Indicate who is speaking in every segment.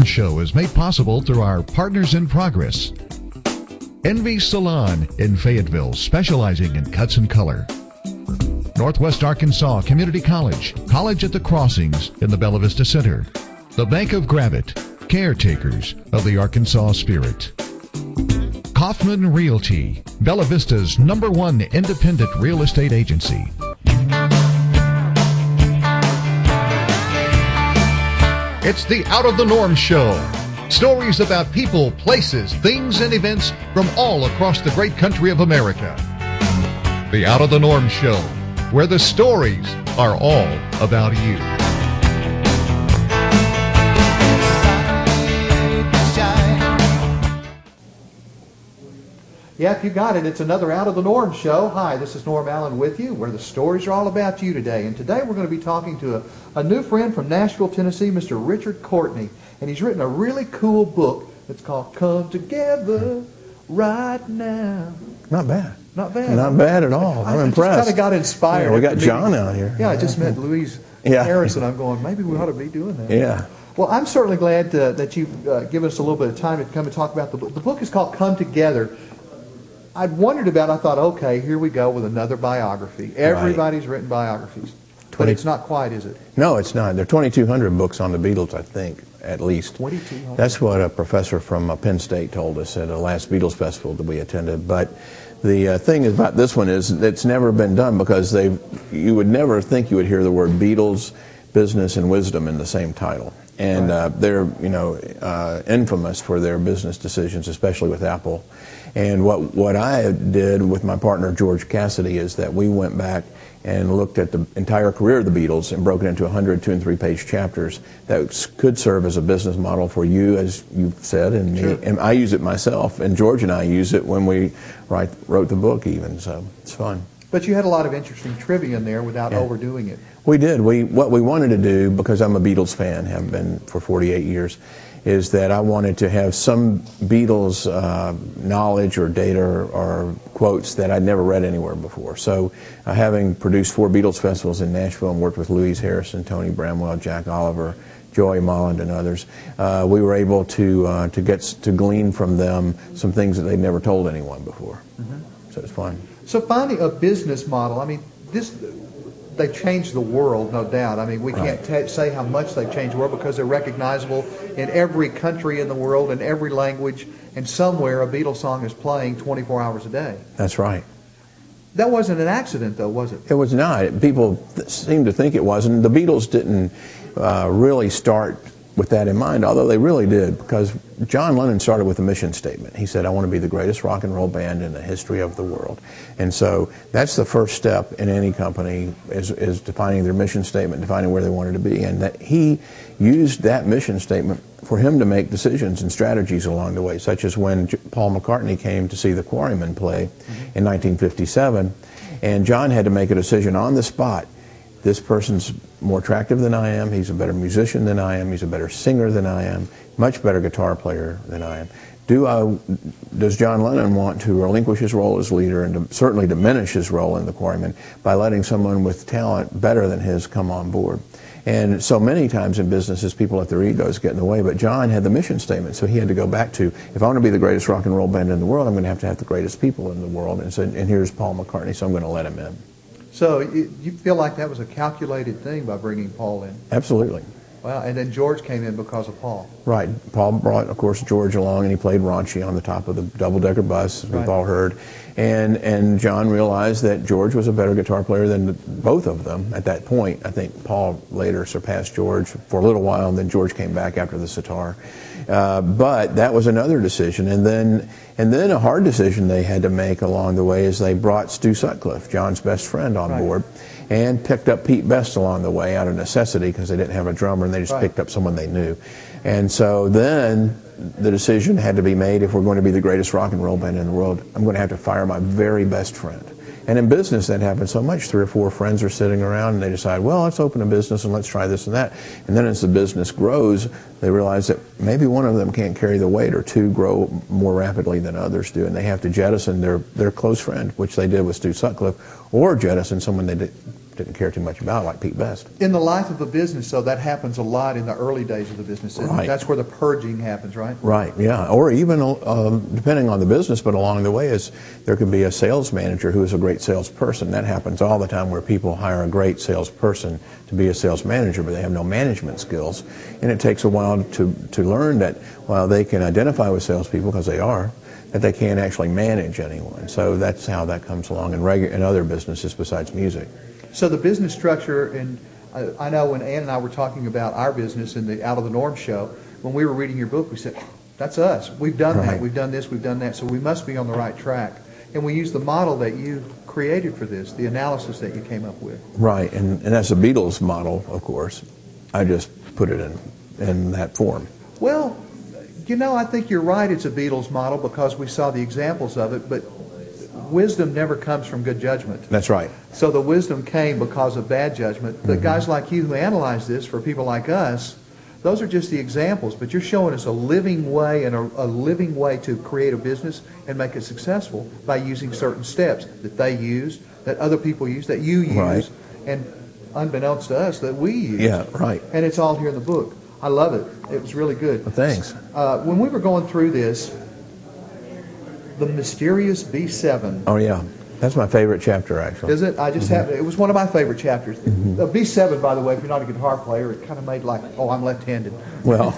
Speaker 1: show is made possible through our partners in progress. Envy Salon in Fayetteville, specializing in cuts and color. Northwest Arkansas Community College, College at the Crossings in the Bella Vista Center. The Bank of Gravette, caretakers of the Arkansas spirit. Kaufman Realty, Bella Vista's #1 independent real estate agency. It's the Out of the Norm Show. Stories about people, places, things, and events from all across the great country of America. The Out of the Norm Show, where the stories are all about you.
Speaker 2: Yeah, if you got it, it's another Out of the Norm show. Hi, this is Norm Allen with you, where the stories are all about you today. And today we're going to be talking to a new friend from Nashville, Tennessee, Mr. Richard Courtney. And he's written a really cool book that's called Come Together Right Now.
Speaker 3: Not bad.
Speaker 2: Not bad.
Speaker 3: Not bad at all. I'm impressed.
Speaker 2: I just kind of got inspired.
Speaker 3: Yeah, we got John out here.
Speaker 2: Yeah, I just met Louise Harris, and I'm going, maybe we ought to be doing that.
Speaker 3: Yeah.
Speaker 2: Well, I'm certainly glad that you've given us a little bit of time to come and talk about the book. The book is called Come Together. I'd wondered about it. I thought, okay, here we go with another biography. Everybody's written biographies. But it's not quite, is it?
Speaker 3: No, it's not. There are 2,200 books on the Beatles, I think, at least.
Speaker 2: 2,200?
Speaker 3: That's what a professor from Penn State told us at the last Beatles festival that we attended. But the thing about this one is it's never been done because you would never think you would hear the word Beatles, business, and wisdom in the same title. And they're, infamous for their business decisions, especially with Apple. And what I did with my partner George Cassidy is that we went back and looked at the entire career of the Beatles and broke it into 100 2- and 3-page chapters that could serve as a business model for you, as you said, and me. Sure. And I use it myself, and George and I use it when we wrote the book even, so it's fun.
Speaker 2: But you had a lot of interesting trivia in there without overdoing it.
Speaker 3: We did. What we wanted to do, because I'm a Beatles fan, have been for 48 years, is that I wanted to have some Beatles knowledge or data or quotes that I'd never read anywhere before. So having produced 4 Beatles festivals in Nashville and worked with Louise Harrison, Tony Bramwell, Jack Oliver, Joey Molland, and others, we were able to glean from them some things that they'd never told anyone before. Mm-hmm. So it's fun.
Speaker 2: So finding a business model, I mean, they've changed the world, no doubt. I mean, we can't say how much they've changed the world because they're recognizable in every country in the world, in every language, and somewhere a Beatles song is playing 24 hours a day.
Speaker 3: That's right.
Speaker 2: That wasn't an accident, though, was it?
Speaker 3: It was not. People seem to think it wasn't. The Beatles didn't really start with that in mind, although they really did, because John Lennon started with a mission statement. He said, I want to be the greatest rock and roll band in the history of the world. And so that's the first step in any company, is defining their mission statement, defining where they wanted to be. And that he used that mission statement for him to make decisions and strategies along the way, such as when Paul McCartney came to see the Quarrymen play in 1957, and John had to make a decision on the spot. This person's more attractive than I am, he's a better musician than I am, he's a better singer than I am, much better guitar player than I am. Does John Lennon want to relinquish his role as leader and certainly diminish his role in the Quarrymen by letting someone with talent better than his come on board? And so many times in businesses, people let their egos get in the way, but John had the mission statement, so he had to go back to, if I want to be the greatest rock and roll band in the world, I'm going to have the greatest people in the world. And here's Paul McCartney, so I'm going to let him in.
Speaker 2: So you feel like that was a calculated thing by bringing Paul in?
Speaker 3: Absolutely.
Speaker 2: Wow, and then George came in because of Paul.
Speaker 3: Right. Paul brought, of course, George along, and he played raunchy on the top of the double-decker bus, as we've all heard. And John realized that George was a better guitar player than both of them at that point. I think Paul later surpassed George for a little while, and then George came back after the sitar. But that was another decision. And then a hard decision they had to make along the way is they brought Stu Sutcliffe, John's best friend, on board, and picked up Pete Best along the way out of necessity because they didn't have a drummer, and they just picked up someone they knew. And so then the decision had to be made, if we're going to be the greatest rock and roll band in the world, I'm going to have to fire my very best friend. And in business that happens so much. 3 or 4 friends are sitting around and they decide, well, let's open a business and let's try this and that. And then as the business grows, they realize that maybe one of them can't carry the weight, or 2 grow more rapidly than others do, and they have to jettison their close friend, which they did with Stu Sutcliffe, or jettison someone they didn't care too much about, like Pete Best.
Speaker 2: In the life of a business, though, that happens a lot in the early days of the business.
Speaker 3: Right.
Speaker 2: That's where the purging happens, right?
Speaker 3: Right, yeah. Or even, depending on the business, but along the way is there could be a sales manager who is a great salesperson. That happens all the time where people hire a great salesperson to be a sales manager, but they have no management skills. And it takes a while to learn that while they can identify with salespeople, because they are, that they can't actually manage anyone. So that's how that comes along in other businesses besides music.
Speaker 2: So the business structure, and I know when Ann and I were talking about our business in the Out of the Norm show, when we were reading your book, we said, that's us. We've done that. We've done this. We've done that. So we must be on the right track. And we use the model that you created for this, the analysis that you came up with.
Speaker 3: Right, and that's the Beatles model, of course. I just put it in that form.
Speaker 2: Well, you know, I think you're right. It's a Beatles model because we saw the examples of it, but wisdom never comes from good judgment.
Speaker 3: That's right.
Speaker 2: So the wisdom came because of bad judgment. But guys like you who analyze this, for people like us, those are just the examples. But you're showing us a living way and a living way to create a business and make it successful by using certain steps that they use, that other people use, that you use, and unbeknownst to us, that we use.
Speaker 3: Yeah, right.
Speaker 2: And it's all here in the book. I love it. It was really good.
Speaker 3: Well, thanks.
Speaker 2: When we were going through this, the mysterious B7.
Speaker 3: Oh, yeah. That's my favorite chapter, actually.
Speaker 2: Is it? I just have it was one of my favorite chapters. The B7, by the way, if you're not a guitar player, it kind of made like, oh, I'm left-handed.
Speaker 3: Well,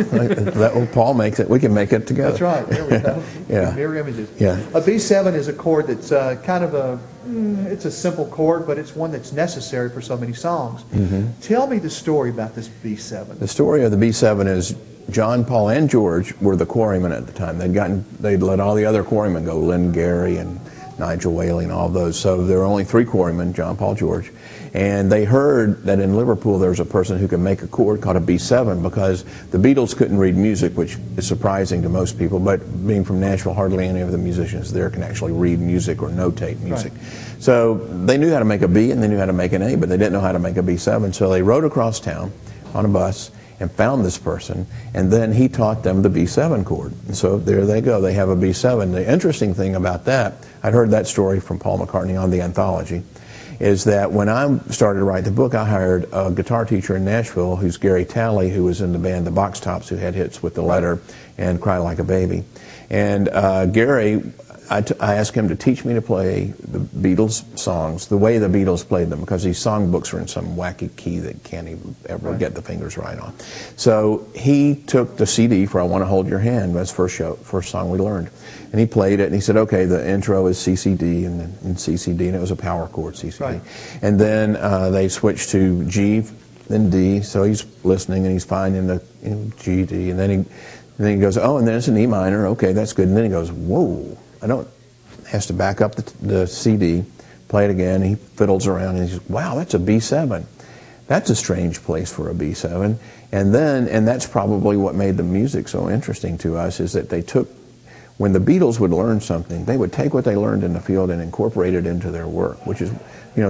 Speaker 3: Paul makes it. We can make it together.
Speaker 2: That's right. There we go.
Speaker 3: Yeah.
Speaker 2: Mirror images.
Speaker 3: Yeah.
Speaker 2: A B7 is a chord that's kind of it's a simple chord, but it's one that's necessary for so many songs. Tell me the story about this B7.
Speaker 3: The story of the B7 is John, Paul, and George were the quarrymen at the time. They'd let all the other quarrymen go, Lynn Gary and Nigel Whaley and all of those. So there were only three quarrymen, John, Paul, George. And they heard that in Liverpool there was a person who could make a chord called a B7 because the Beatles couldn't read music, which is surprising to most people, but being from Nashville, hardly any of the musicians there can actually read music or notate music.
Speaker 2: Right.
Speaker 3: So they knew how to make a B and they knew how to make an A, but they didn't know how to make a B7. So they rode across town on a bus and found this person, and then he taught them the B7 chord. And so there they go, they have a B7. The interesting thing about that, I'd heard that story from Paul McCartney on the anthology, is that when I started to write the book, I hired a guitar teacher in Nashville who's Gary Talley, who was in the band The Box Tops, who had hits with The Letter and Cry Like a Baby. And Gary, I asked him to teach me to play the Beatles songs the way the Beatles played them, because these songbooks are in some wacky key that can't even ever get the fingers right on. So he took the CD for I Want to Hold Your Hand, that's the first song we learned. And he played it, and he said, okay, the intro is CCD and CCD, and it was a power chord, CCD.
Speaker 2: Right.
Speaker 3: And then they switched to G, then D, so he's listening and he's finding the G, D, and then he goes, oh, and then it's an E minor, okay, that's good. And then he goes, whoa. Has to back up the CD, play it again, he fiddles around and he says, wow, that's a B7. That's a strange place for a B7. And that's probably what made the music so interesting to us, is that when the Beatles would learn something, they would take what they learned in the field and incorporate it into their work, which is,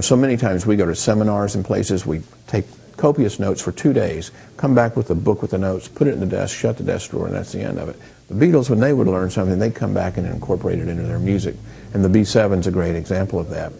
Speaker 3: so many times we go to seminars and places, we take copious notes for 2 days, come back with a book with the notes, put it in the desk, shut the desk drawer, and that's the end of it. The Beatles, when they would learn something, they'd come back and incorporate it into their music. And the B7's a great example of that.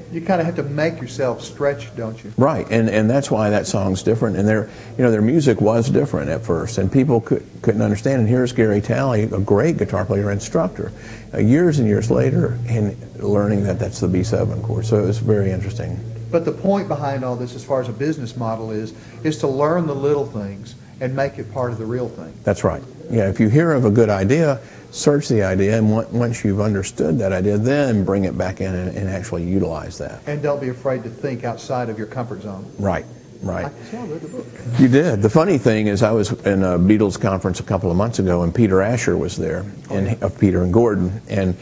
Speaker 2: You kind of have to make yourself stretch, don't you?
Speaker 3: Right, and that's why that song's different. And their music was different at first, and people couldn't understand. And here's Gary Talley, a great guitar player instructor, years and years later, and learning that that's the B7 chord. So it was very interesting.
Speaker 2: But the point behind all this, as far as a business model is to learn the little things and make it part of the real thing.
Speaker 3: That's right. Yeah, if you hear of a good idea, search the idea, and once you've understood that idea, then bring it back in and actually utilize that.
Speaker 2: And don't be afraid to think outside of your comfort zone.
Speaker 3: Right.
Speaker 2: I read the book.
Speaker 3: You did. The funny thing is, I was in a Beatles conference a couple of months ago, and Peter Asher was there, of Peter and Gordon, and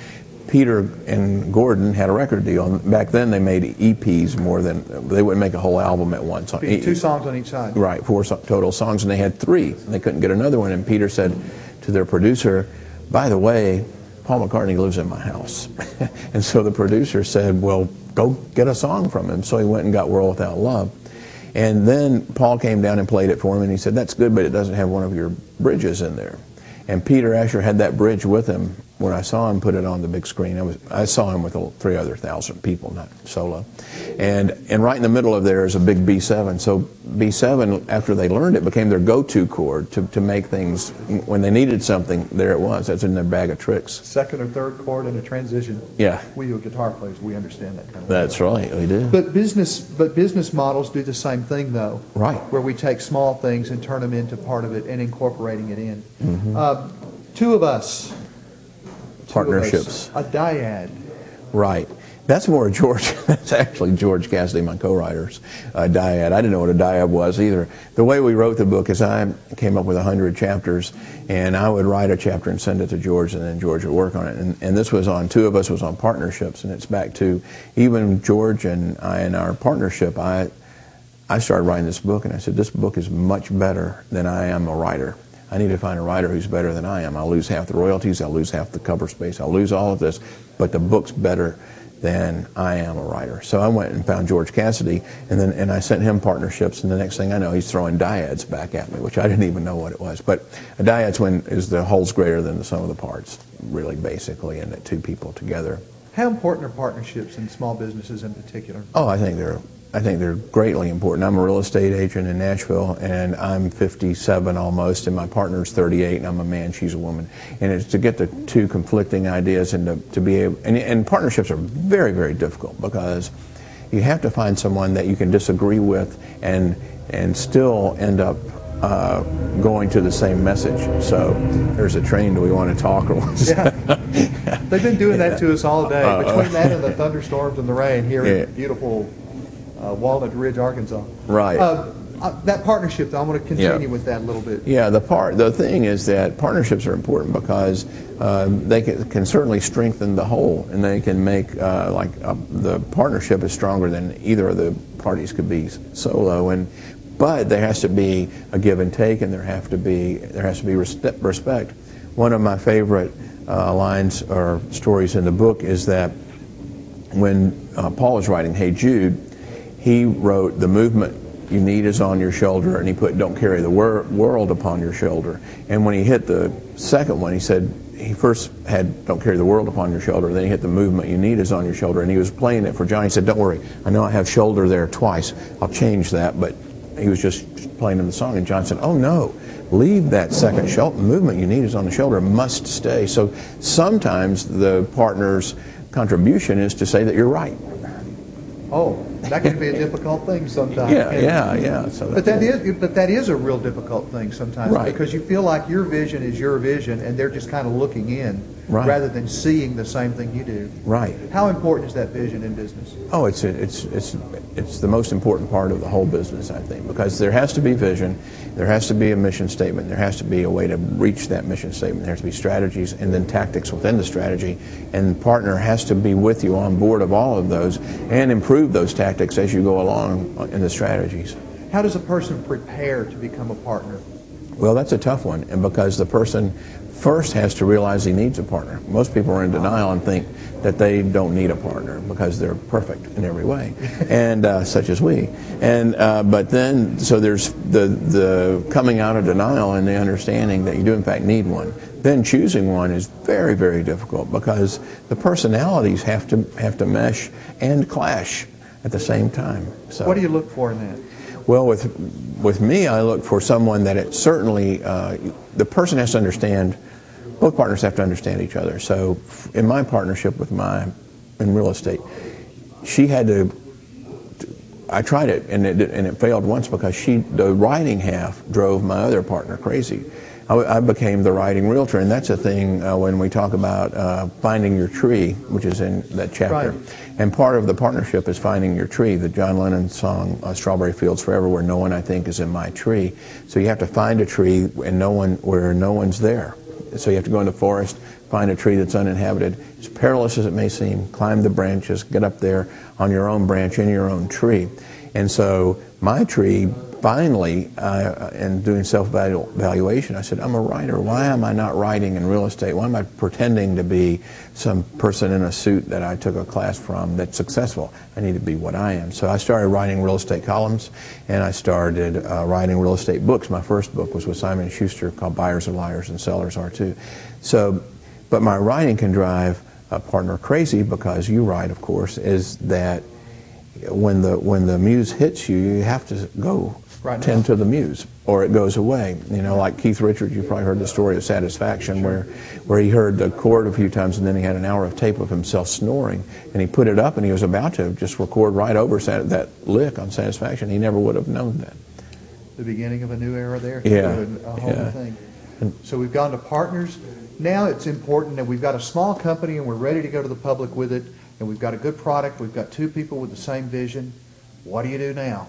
Speaker 3: Peter and Gordon had a record deal. Back then they made EPs more than, they wouldn't make a whole album at once.
Speaker 2: 2 songs on each side.
Speaker 3: Right, 4 total songs, and they had 3. They couldn't get another one, and Peter said to their producer, by the way, Paul McCartney lives in my house. And so the producer said, well, go get a song from him. So he went and got World Without Love. And then Paul came down and played it for him, and he said, that's good, but it doesn't have one of your bridges in there. And Peter Asher had that bridge with him when I saw him put it on the big screen, I saw him with 3,000 people, not solo. And right in the middle of there is a big B7. So B7, after they learned it, became their go-to chord to make things, when they needed something, there it was. That's in their bag of tricks.
Speaker 2: Second or third chord in a transition.
Speaker 3: Yeah.
Speaker 2: We guitar players, we understand that kind of
Speaker 3: That's
Speaker 2: thing.
Speaker 3: right, we do.
Speaker 2: But business models do the same thing, though.
Speaker 3: Right.
Speaker 2: Where we take small things and turn them into part of it and incorporating it in.
Speaker 3: Mm-hmm.
Speaker 2: Two of us.
Speaker 3: Partnerships.
Speaker 2: A dyad.
Speaker 3: Right. That's more George. That's actually George Cassidy, my co-writer's dyad. I didn't know what a dyad was either. The way we wrote the book is I came up with 100 chapters, and I would write a chapter and send it to George, and then George would work on it. And this was on, two of us was on partnerships, and it's back to even George and I in our partnership. I started writing this book, and I said, this book is much better than I am a writer. I need to find a writer who's better than I am. I'll lose half the royalties, I'll lose half the cover space, I'll lose all of this, but the book's better than I am a writer. So I went and found George Cassidy, and I sent him partnerships, and the next thing I know, he's throwing dyads back at me, which I didn't even know what it was. But a dyad's is the whole's greater than the sum of the parts, really, basically, and the two people together.
Speaker 2: How important are partnerships in small businesses in particular?
Speaker 3: Oh, I think they're greatly important. I'm a real estate agent in Nashville, and I'm 57 almost, and my partner's 38, and I'm a man, she's a woman. And it's to get the two conflicting ideas and to be able, and partnerships are very, very difficult because you have to find someone that you can disagree with and still end up going to the same message. So there's a train, do we want to talk or what?
Speaker 2: Yeah. They've been doing that to us all day. Between that and the thunderstorms and the rain here in beautiful Walnut Ridge, Arkansas.
Speaker 3: Right.
Speaker 2: That partnership, though, I want to continue with that a little bit.
Speaker 3: Yeah, the thing is that partnerships are important because they can certainly strengthen the whole, and they can make the partnership is stronger than either of the parties could be solo. But there has to be a give and take, and there has to be respect. One of my favorite lines or stories in the book is that when Paul was writing Hey Jude, he wrote, the movement you need is on your shoulder, and he put, don't carry the world upon your shoulder. And when he hit the second one, he said, he first had don't carry the world upon your shoulder, then he hit the movement you need is on your shoulder, and he was playing it for John. He said, don't worry, I know I have shoulder there twice, I'll change that, but he was just playing in the song, and John said, oh no, leave that second shoulder, movement you need is on the shoulder, must stay. So sometimes the partner's contribution is to say that you're right.
Speaker 2: Oh, that can be a difficult thing sometimes.
Speaker 3: Yeah. So
Speaker 2: but that is a real difficult thing sometimes,
Speaker 3: right,
Speaker 2: because you feel like your vision is your vision, and they're just kind of looking in,
Speaker 3: right,
Speaker 2: rather than seeing the same thing you do.
Speaker 3: Right.
Speaker 2: How important is that vision in business?
Speaker 3: Oh, it's the most important part of the whole business, I think, because there has to be vision, there has to be a mission statement, there has to be a way to reach that mission statement, there has to be strategies and then tactics within the strategy, and the partner has to be with you on board of all of those and improve those tactics as you go along in the strategies.
Speaker 2: How does a person prepare to become a partner?
Speaker 3: Well, that's a tough one, and because the person first has to realize he needs a partner. Most people are in denial and think that they don't need a partner because they're perfect in every way, and such as we. And but then, so there's the coming out of denial and the understanding that you do in fact need one. Then choosing one is very, very difficult because the personalities have to mesh and clash at the same time. So,
Speaker 2: what do you look for in that?
Speaker 3: Well, with me, I look for someone that it certainly the person has to understand. Both partners have to understand each other. So, in my partnership in real estate, she had to. I tried it and it failed once because the writing half drove my other partner crazy. I became the writing realtor, and that's a thing when we talk about finding your tree, which is in that chapter. Right. And part of the partnership is finding your tree, the John Lennon song, Strawberry Fields Forever, where no one, I think, is in my tree. So you have to find a tree where no one's there. So you have to go in the forest, find a tree that's uninhabited. As perilous as it may seem, climb the branches, get up there on your own branch in your own tree. And so my tree, finally, in doing self-evaluation, I said, I'm a writer. Why am I not writing in real estate? Why am I pretending to be some person in a suit that I took a class from that's successful? I need to be what I am. So I started writing real estate columns, and I started writing real estate books. My first book was with Simon & Schuster called Buyers Are Liars and Sellers Are Too. So, But my writing can drive a partner crazy, because you write, of course, is that when the muse hits you, you have to go tend to the muse, or it goes away. You know, like Keith Richards, you've probably heard the story of Satisfaction, where he heard the chord a few times, and then he had an hour of tape of himself snoring, and he put it up, and he was about to just record right over that lick on Satisfaction. He never would have known that.
Speaker 2: The beginning of a new era there.
Speaker 3: Yeah.
Speaker 2: A whole new thing. So we've gone to partners. Now it's important that we've got a small company and we're ready to go to the public with it, and we've got a good product. We've got two people with the same vision. What do you do now?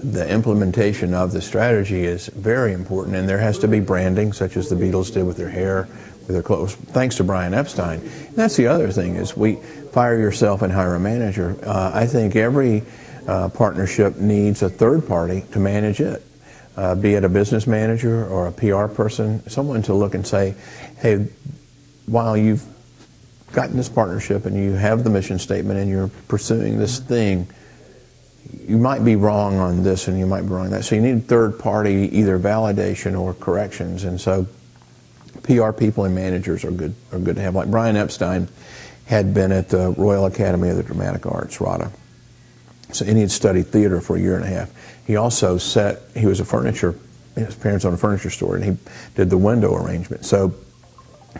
Speaker 3: The implementation of the strategy is very important, and there has to be branding, such as the Beatles did with their hair, with their clothes, thanks to Brian Epstein. And that's the other thing, is we fire yourself and hire a manager. I think every partnership needs a third party to manage it, be it a business manager or a PR person, someone to look and say, hey, while you've gotten this partnership and you have the mission statement and you're pursuing this thing, you might be wrong on this and you might be wrong on that. So you need third party, either validation or corrections. And so PR people and managers are good to have. Like Brian Epstein had been at the Royal Academy of the Dramatic Arts, RADA. So he had studied theater for a year and a half. He also he was his parents owned a furniture store, and he did the window arrangement. So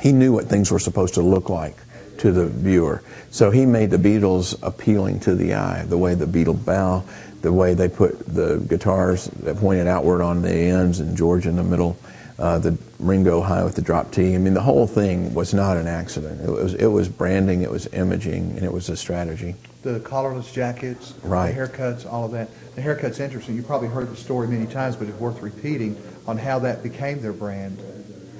Speaker 3: he knew what things were supposed to look like to the viewer. So he made the Beatles appealing to the eye, the way the Beatle bow, the way they put the guitars that pointed outward on the ends and George in the middle, the Ringo high with the drop T. I mean, the whole thing was not an accident. It was branding, it was imaging, and it was a strategy.
Speaker 2: The collarless jackets,
Speaker 3: right.
Speaker 2: The haircuts, all of that. The haircut's interesting. You probably heard the story many times, but it's worth repeating on how that became their brand.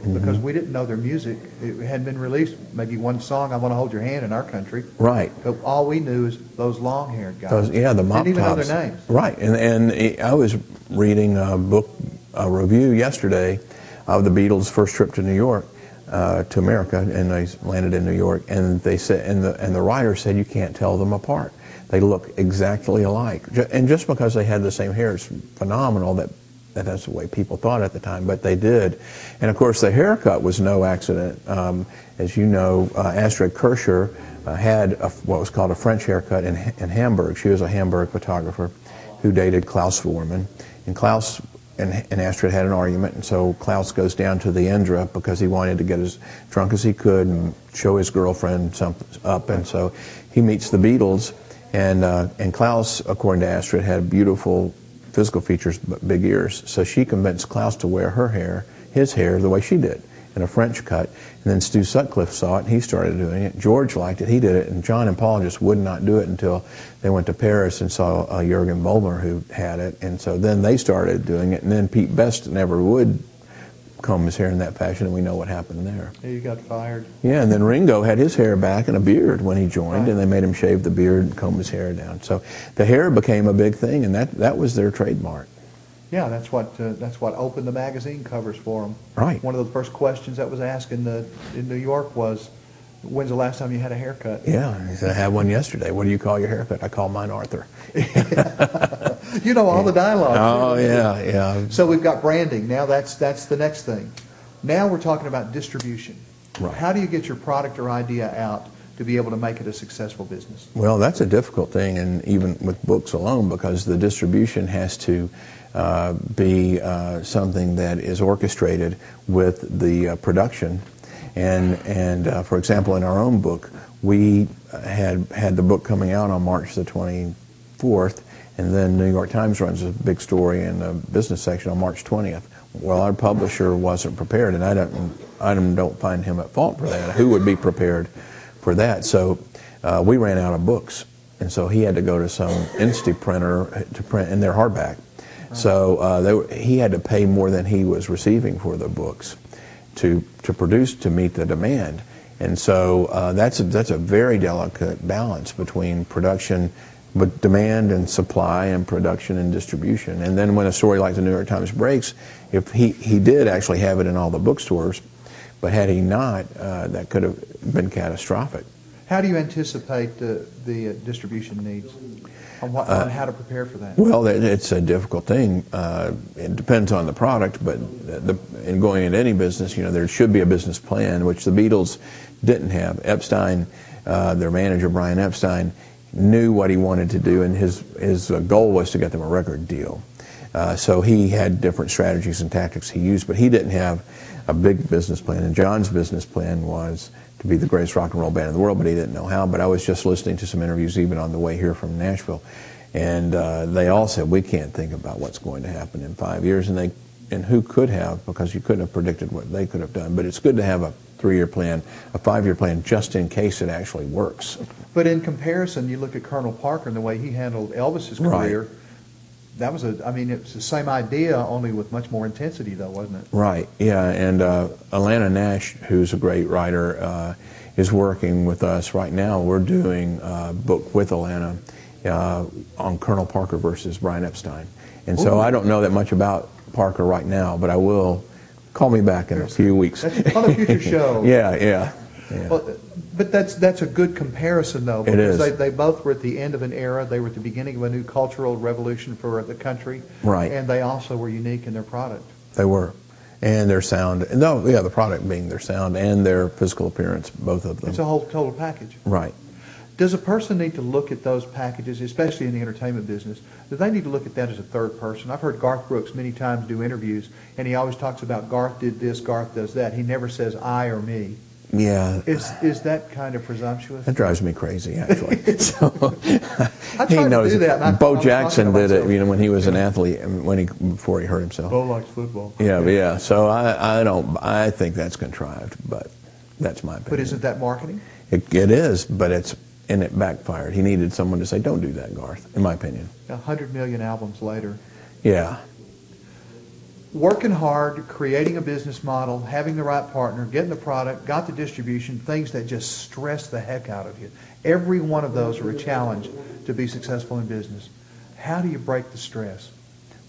Speaker 2: Because we didn't know their music. It hadn't been released. Maybe one song, I Want to Hold Your Hand, in our country.
Speaker 3: Right.
Speaker 2: But all we knew is those long-haired guys.
Speaker 3: The mop
Speaker 2: didn't even know
Speaker 3: tops.
Speaker 2: their names.
Speaker 3: Right. And I was reading a review yesterday of the Beatles' first trip to New York, to America, and they landed in New York. And they said, and the writer said, you can't tell them apart. They look exactly alike. And just because they had the same hair is phenomenal that's the way people thought at the time, but they did. And of course the haircut was no accident. As you know, Astrid Kirchherr had what was called a French haircut in Hamburg. She was a Hamburg photographer who dated Klaus Voormann. And Klaus and Astrid had an argument, and so Klaus goes down to the Indra because he wanted to get as drunk as he could and show his girlfriend something up. And so he meets the Beatles, and Klaus, according to Astrid, had beautiful physical features but big ears. So she convinced Klaus to wear his hair the way she did, in a French cut. And then Stu Sutcliffe saw it, and he started doing it. George liked it, he did it, and John and Paul just would not do it until they went to Paris and saw Jürgen Vollmer, who had it. And so then they started doing it, and then Pete Best never would comb his hair in that fashion, and we know what happened there.
Speaker 2: Yeah, you got fired.
Speaker 3: Yeah, and then Ringo had his hair back and a beard when he joined, and they made him shave the beard and comb his hair down. So the hair became a big thing, and that was their trademark.
Speaker 2: Yeah, that's what opened the magazine covers for them.
Speaker 3: Right.
Speaker 2: One of the first questions that was asked in New York was, "When's the last time you had a haircut?"
Speaker 3: Yeah, he said, "I had one yesterday." "What do you call your haircut?" "I call mine Arthur."
Speaker 2: You know all the dialogue.
Speaker 3: Oh yeah.
Speaker 2: So we've got branding. Now that's the next thing. Now we're talking about distribution.
Speaker 3: Right.
Speaker 2: How do you get your product or idea out to be able to make it a successful business?
Speaker 3: Well, that's a difficult thing, and even with books alone, because the distribution has to be something that is orchestrated with the production. And for example, in our own book, we had the book coming out on March the 24th, and then New York Times runs a big story in the business section on March 20th. Well, our publisher wasn't prepared, and I don't find him at fault for that. Who would be prepared for that? So we ran out of books, and so he had to go to some Insti printer to print, and they're hardback. So he had to pay more than he was receiving for the books to produce to meet the demand. And so that's a very delicate balance between production, but demand and supply, and production and distribution. And then when a story like the New York Times breaks, if he did actually have it in all the bookstores, but had he not, that could have been catastrophic.
Speaker 2: How do you anticipate the distribution needs? On how to prepare for that?
Speaker 3: Well, it's a difficult thing. It depends on the product, but in going into any business, there should be a business plan, which the Beatles didn't have. Epstein, their manager, Brian Epstein, knew what he wanted to do, and his goal was to get them a record deal. So he had different strategies and tactics he used, but he didn't have a big business plan. And John's business plan was to be the greatest rock and roll band in the world, but he didn't know how. But I was just listening to some interviews even on the way here from Nashville, and they all said, we can't think about what's going to happen in 5 years, and who could have, because you couldn't have predicted what they could have done. But it's good to have a 3-year plan, a 5-year plan, just in case it actually works.
Speaker 2: But in comparison, you look at Colonel Parker and the way he handled Elvis's career.
Speaker 3: Right.
Speaker 2: That was it's the same idea, only with much more intensity, though, wasn't it?
Speaker 3: Right, yeah, and Alana Nash, who's a great writer, is working with us right now. We're doing a book with Alana on Colonel Parker versus Brian Epstein. And so I don't know that much about Parker right now, but I will. Call me back in a few weeks.
Speaker 2: That's on a future show.
Speaker 3: Yeah.
Speaker 2: Well, but that's a good comparison, though, because
Speaker 3: it is.
Speaker 2: They both were at the end of an era. They were at the beginning of a new cultural revolution for the country.
Speaker 3: Right.
Speaker 2: And they also were unique in their product.
Speaker 3: They were. And their sound. The product being their sound and their physical appearance, both of them.
Speaker 2: It's a whole total package.
Speaker 3: Right.
Speaker 2: Does a person need to look at those packages, especially in the entertainment business? Do they need to look at that as a third person? I've heard Garth Brooks many times do interviews, and he always talks about Garth did this, Garth does that. He never says I or me.
Speaker 3: Yeah.
Speaker 2: Is that kind of presumptuous?
Speaker 3: That drives me crazy, actually. So
Speaker 2: I tried to do that.
Speaker 3: Bo Jackson did it, when he was an athlete, and before he hurt himself.
Speaker 2: Bo likes football.
Speaker 3: Yeah. So I think that's contrived, but that's my opinion.
Speaker 2: But isn't that marketing?
Speaker 3: It is, but it backfired. He needed someone to say, "Don't do that, Garth," in my opinion.
Speaker 2: 100 million albums later.
Speaker 3: Yeah.
Speaker 2: Working hard, creating a business model, having the right partner, getting the product, got the distribution, things that just stress the heck out of you. Every one of those are a challenge to be successful in business. How do you break the stress?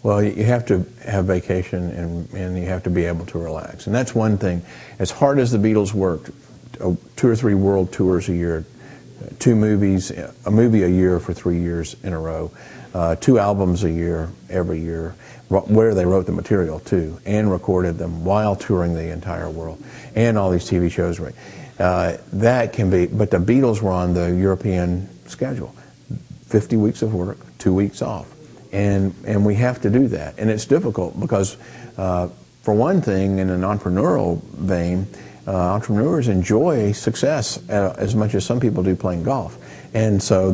Speaker 3: Well, you have to have vacation and you have to be able to relax. And that's one thing. As hard as the Beatles worked, 2 or 3 world tours a year, 2 movies, a movie a year for 3 years in a row, 2 albums a year, every year, where they wrote the material too, and recorded them while touring the entire world, and all these TV shows. That can be, but the Beatles were on the European schedule, 50 weeks of work, 2 weeks off, and we have to do that, and it's difficult because, for one thing, in an entrepreneurial vein, entrepreneurs enjoy success as much as some people do playing golf, and so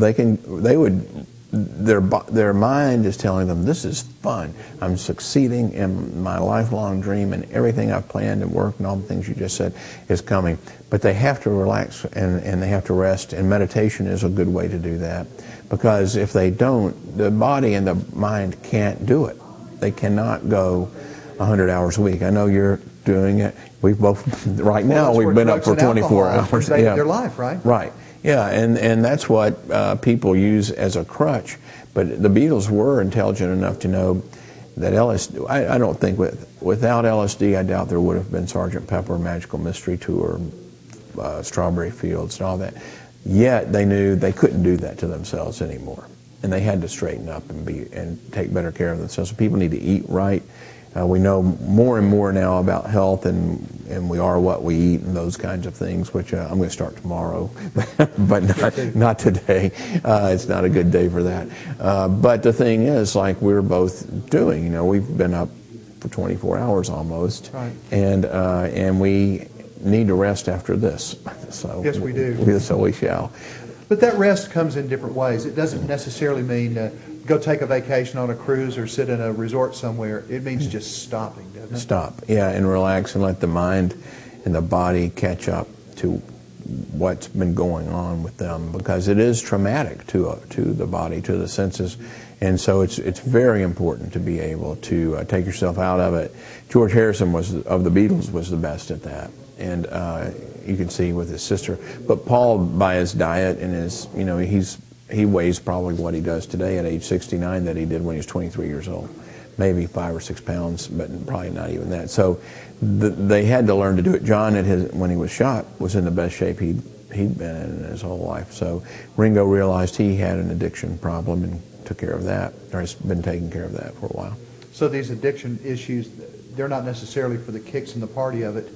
Speaker 3: their mind is telling them, this is fun. I'm succeeding in my lifelong dream, and everything I've planned and worked and all the things you just said is coming. But they have to relax and they have to rest, and meditation is a good way to do that, because if they don't, the body and the mind can't do it. They cannot go 100 hours a week. I know you're doing it. We've both, we've been up for 24 hours.
Speaker 2: Their life, right?
Speaker 3: Right. Yeah, and that's what people use as a crutch. But the Beatles were intelligent enough to know that LSD, I don't think without LSD, I doubt there would have been Sgt. Pepper, Magical Mystery Tour, Strawberry Fields, and all that. Yet they knew they couldn't do that to themselves anymore. And they had to straighten up and take better care of themselves. So people need to eat right. We know more and more now about health, and we are what we eat and those kinds of things, which I'm going to start tomorrow, but not today. It's not a good day for that. But the thing is, like we're both doing, we've been up for 24 hours almost,
Speaker 2: right.
Speaker 3: And we need to rest after this. So
Speaker 2: yes, we do.
Speaker 3: So we shall.
Speaker 2: But that rest comes in different ways. It doesn't necessarily mean go take a vacation on a cruise or sit in a resort somewhere. It means just stopping, doesn't it? Stop,
Speaker 3: yeah, and relax and let the mind and the body catch up to what's been going on with them, because it is traumatic to the body, to the senses, and so it's very important to be able to take yourself out of it. George Harrison of the Beatles was the best at that, and you can see with his sister. But Paul, by his diet and his, he weighs probably what he does today at age 69 that he did when he was 23 years old. Maybe 5 or 6 pounds, but probably not even that. So they had to learn to do it. John, when he was shot, was in the best shape he'd he'd been in his whole life. So Ringo realized he had an addiction problem and took care of that, or has been taking care of that for a while.
Speaker 2: So these addiction issues, they're not necessarily for the kicks and the party of it.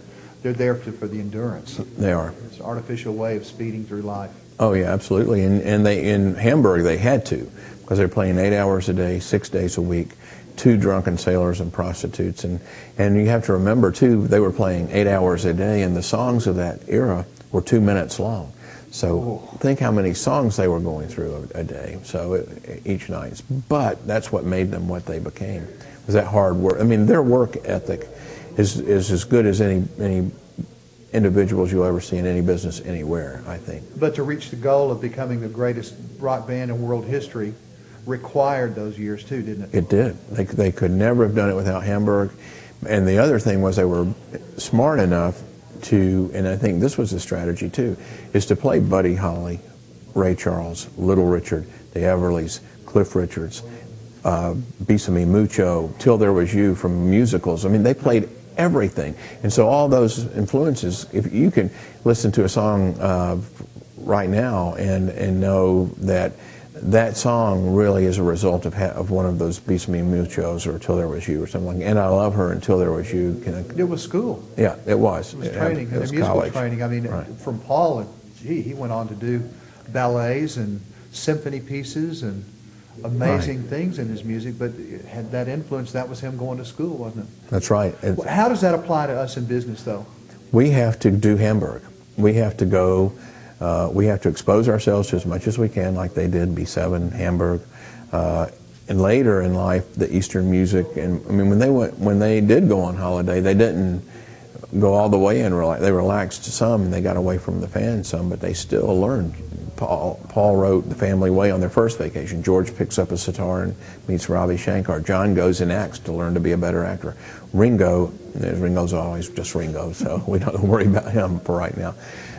Speaker 2: They're there for the endurance.
Speaker 3: They are.
Speaker 2: It's an artificial way of speeding through life.
Speaker 3: Oh yeah, absolutely. And they in Hamburg they had to, because they're playing 8 hours a day, 6 days a week, 2 drunken sailors and prostitutes, and you have to remember too, they were playing 8 hours a day, and the songs of that era were 2 minutes long. So think how many songs they were going through a day, so each night. But that's what made them what they became, was that hard work. I mean, their work ethic is as good as any individuals you'll ever see in any business anywhere, I think.
Speaker 2: But to reach the goal of becoming the greatest rock band in world history required those years too, didn't it?
Speaker 3: It did. They could never have done it without Hamburg. And the other thing was they were smart enough to, and I think this was a strategy too, is to play Buddy Holly, Ray Charles, Little Richard, the Everlys, Cliff Richards, Bésame Mucho, Till There Was You from musicals. I mean, they played everything. And so all those influences, if you can listen to a song right now and know that that song really is a result of one of those Bésame Muchos or Till There Was You or something like that. And I Love Her Until There Was You.
Speaker 2: It was school.
Speaker 3: Yeah, it was.
Speaker 2: It was training,
Speaker 3: it was
Speaker 2: musical
Speaker 3: college.
Speaker 2: training. I mean,
Speaker 3: Right.
Speaker 2: from Paul, he went on to do ballets and symphony pieces and amazing things in his music, but it had that influence. That was him going to school, wasn't it?
Speaker 3: That's right.
Speaker 2: How does that apply to us in business, though?
Speaker 3: We have to do Hamburg. We have to go, we have to expose ourselves to as much as we can, like they did, B7, Hamburg, and later in life, the Eastern music. And I mean, when they did go on holiday, they didn't go all the way in. They relaxed some, and they got away from the fans some, but they still learned. Paul wrote The Family Way on their first vacation. George picks up a sitar and meets Ravi Shankar. John goes and acts to learn to be a better actor. Ringo's always just Ringo, so we don't worry about him for right now.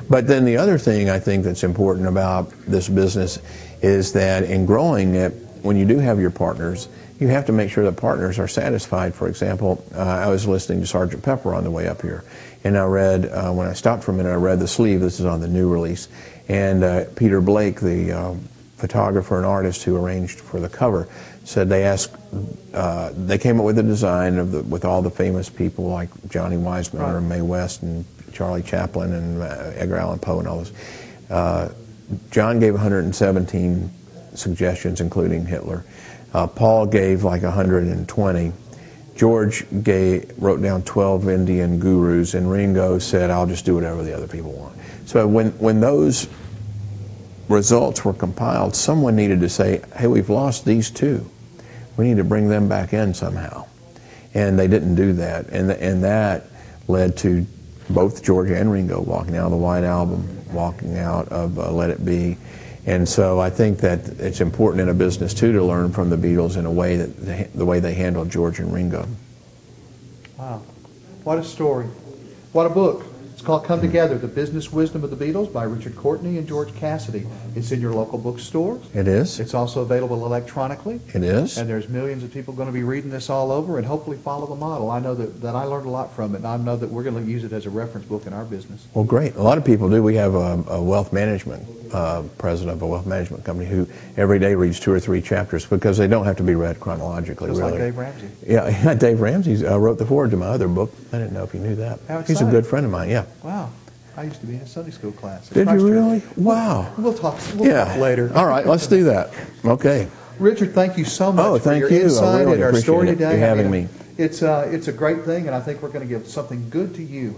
Speaker 3: But then the other thing I think that's important about this business is that in growing it, when you do have your partners, you have to make sure that partners are satisfied. For example, I was listening to Sgt. Pepper on the way up here, and I read, when I stopped for a minute, I read the sleeve. This is on the new release. And Peter Blake, the photographer and artist who arranged for the cover, said they came up with a design with all the famous people like Johnny Weissmuller
Speaker 2: Right.
Speaker 3: and Mae West and Charlie Chaplin and Edgar Allan Poe and all those. John gave 117 suggestions, including Hitler. Paul gave like 120. George wrote down 12 Indian gurus, and Ringo said, "I'll just do whatever the other people want." So when those results were compiled, someone needed to say, "Hey, we've lost these two. We need to bring them back in somehow." And they didn't do that, and that led to both George and Ringo walking out of the White Album, walking out of Let It Be. And so I think that it's important in a business too to learn from the Beatles in a way the way they handled George and Ringo.
Speaker 2: Wow. What a story. What a book. It's called Come Together, The Business Wisdom of the Beatles by Richard Courtney and George Cassidy. It's in your local bookstore.
Speaker 3: It is.
Speaker 2: It's also available electronically.
Speaker 3: It is.
Speaker 2: And there's millions of people going to be reading this all over and hopefully follow the model. I know that I learned a lot from it, and I know that we're going to use it as a reference book in our business.
Speaker 3: Well, great. A lot of people do. We have a wealth management president of a wealth management company who every day reads 2 or 3 chapters because they don't have to be read chronologically.
Speaker 2: Just
Speaker 3: really.
Speaker 2: like Dave Ramsey.
Speaker 3: Yeah, Dave Ramsey wrote the foreword to my other book. I didn't know if you knew that.
Speaker 2: How
Speaker 3: He's a
Speaker 2: exciting.
Speaker 3: good friend of mine. Yeah.
Speaker 2: Wow. I used to be in a Sunday school class. at
Speaker 3: Did you
Speaker 2: Christ Church.
Speaker 3: really? Wow.
Speaker 2: We'll talk later.
Speaker 3: All right, let's do that. Okay.
Speaker 2: Richard, thank you so much
Speaker 3: Oh,
Speaker 2: for
Speaker 3: thank
Speaker 2: your
Speaker 3: you. I
Speaker 2: insight
Speaker 3: really
Speaker 2: and our
Speaker 3: appreciate
Speaker 2: story
Speaker 3: it.
Speaker 2: today.
Speaker 3: You having me.
Speaker 2: It's a great thing, and I think we're going to give something good to you.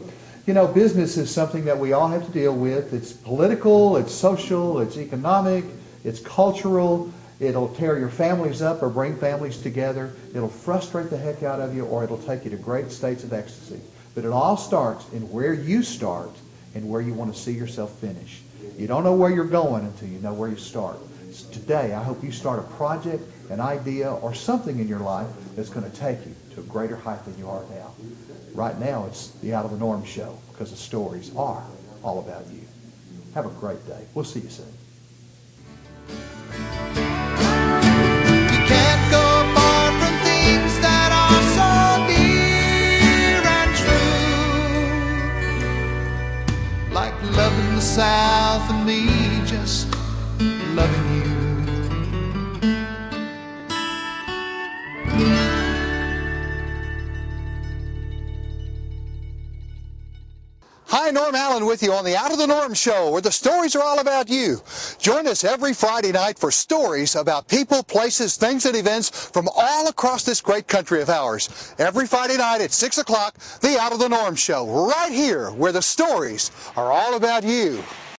Speaker 2: You know, business is something that we all have to deal with. It's political, it's social, it's economic, it's cultural. It'll tear your families up or bring families together. It'll frustrate the heck out of you, or it'll take you to great states of ecstasy. But it all starts in where you start and where you want to see yourself finish. You don't know where you're going until you know where you start. So today, I hope you start a project, an idea, or something in your life that's going to take you to a greater height than you are now. Right now, it's the Out of the Norm show because the stories are all about you. Have a great day. We'll see you soon.
Speaker 4: You can't go apart from things that are so dear and true. like loving the South and me just loving you.
Speaker 2: Hi, Norm Allen with you on the Out of the Norm Show, where the stories are all about you. Join us every Friday night for stories about people, places, things, and events from all across this great country of ours. Every Friday night at 6 o'clock, the Out of the Norm Show, right here where the stories are all about you.